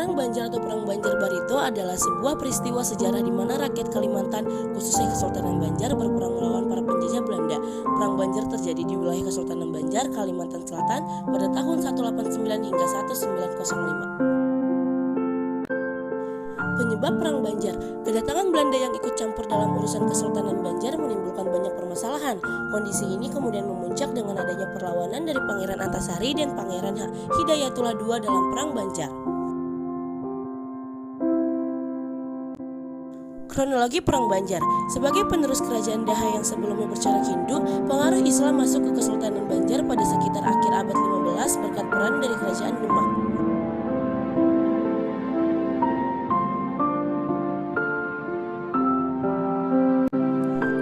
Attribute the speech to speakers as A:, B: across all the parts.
A: Perang Banjar atau Perang Banjar Barito adalah sebuah peristiwa sejarah di mana rakyat Kalimantan, khususnya Kesultanan Banjar, berperang melawan para penjajah Belanda. Perang Banjar terjadi di wilayah Kesultanan Banjar, Kalimantan Selatan pada tahun 189 hingga 1905. Penyebab Perang Banjar, kedatangan Belanda yang ikut campur dalam urusan Kesultanan Banjar menimbulkan banyak permasalahan. Kondisi ini kemudian memuncak dengan adanya perlawanan dari Pangeran Antasari dan Pangeran Hidayatullah II dalam Perang Banjar. Kronologi Perang Banjar. Sebagai penerus kerajaan Daha yang sebelumnya bercorak Hindu, pengaruh Islam masuk ke Kesultanan Banjar pada sekitar akhir abad 15 berkat peran dari Kerajaan Demak.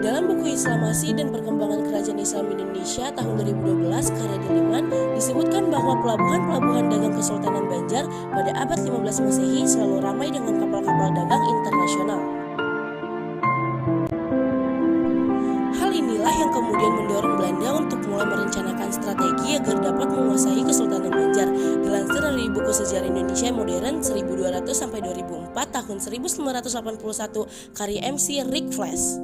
A: Dalam buku Islamasi dan Perkembangan Kerajaan Islam Indonesia tahun 2012 karya Diliman disebutkan bahwa pelabuhan-pelabuhan dagang Kesultanan Banjar pada abad 15 Masehi selalu ramai dengan kapal-kapal dagang internasional. Hal inilah yang kemudian mendorong Belanda untuk mulai merencanakan strategi agar dapat menguasai Kesultanan Banjar. Dilansir dari buku Sejarah Indonesia Modern 1200-2004 tahun 1981 karya MC Rick Flash.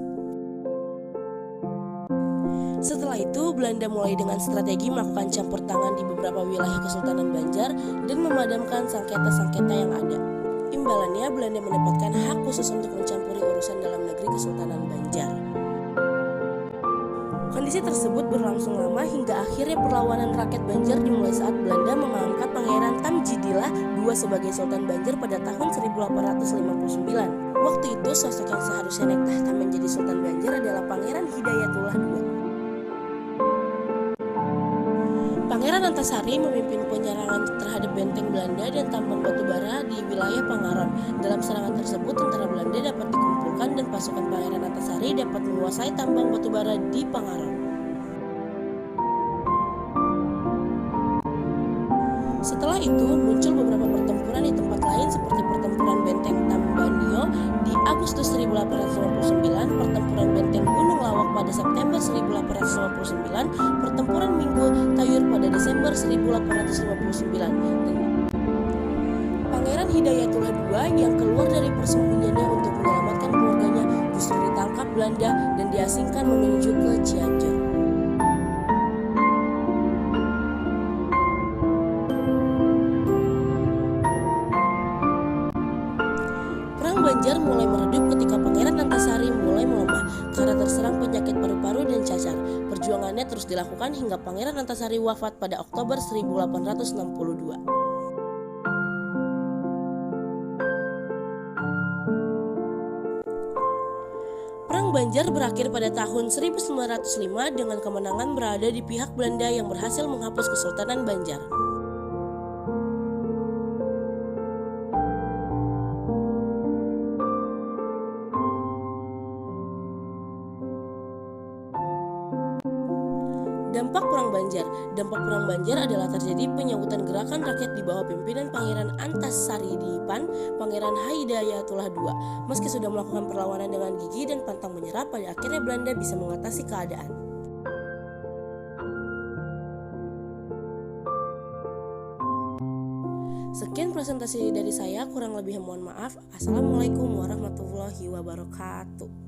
A: Setelah itu, Belanda mulai dengan strategi melakukan campur tangan di beberapa wilayah Kesultanan Banjar dan memadamkan sengketa-sengketa yang ada. Imbalannya, Belanda mendapatkan hak khusus untuk mencampuri urusan dalam negeri Kesultanan Banjar. Kondisi tersebut berlangsung lama hingga akhirnya perlawanan rakyat Banjar dimulai saat Belanda mengangkat Pangeran Tamjidillah II sebagai Sultan Banjar pada tahun 1859. Waktu itu, sosok yang seharusnya naik tahta menjadi Sultan Banjar adalah Pangeran Hidayatullah II. Pangeran Antasari memimpin penyerangan terhadap benteng Belanda dan tambang batubara di wilayah Pangaron. Dalam serangan tersebut, tentara Belanda dapat dikumpulkan dan pasukan Pangeran Antasari dapat menguasai tambang batubara di Pangaron. Setelah itu, muncul beberapa pertempuran di tempat lain seperti pertempuran benteng Tambanio di Agustus 1859, pertempuran benteng Gunung Lawak pada September 1859, pertempuran Minggu Tayur pada Desember 1859. Pangeran Hidayatullah II yang keluar dari persembunyiannya untuk menyelamatkan keluarganya justru ditangkap Belanda dan diasingkan menuju ke Cianjur. Banjar mulai meredup ketika Pangeran Antasari mulai melemah karena terserang penyakit paru-paru dan cacar. Perjuangannya terus dilakukan hingga Pangeran Antasari wafat pada Oktober 1862. Perang Banjar berakhir pada tahun 1905 dengan kemenangan berada di pihak Belanda yang berhasil menghapus Kesultanan Banjar. Dampak Perang Banjar. Dampak Perang Banjar adalah terjadi penyambutan gerakan rakyat di bawah pimpinan Pangeran Antasari Dipan, Pangeran Hidayatullah II. Meski sudah melakukan perlawanan dengan gigih dan pantang menyerah, pada akhirnya Belanda bisa mengatasi keadaan. Sekian presentasi dari saya, kurang lebih mohon maaf. Assalamualaikum warahmatullahi wabarakatuh.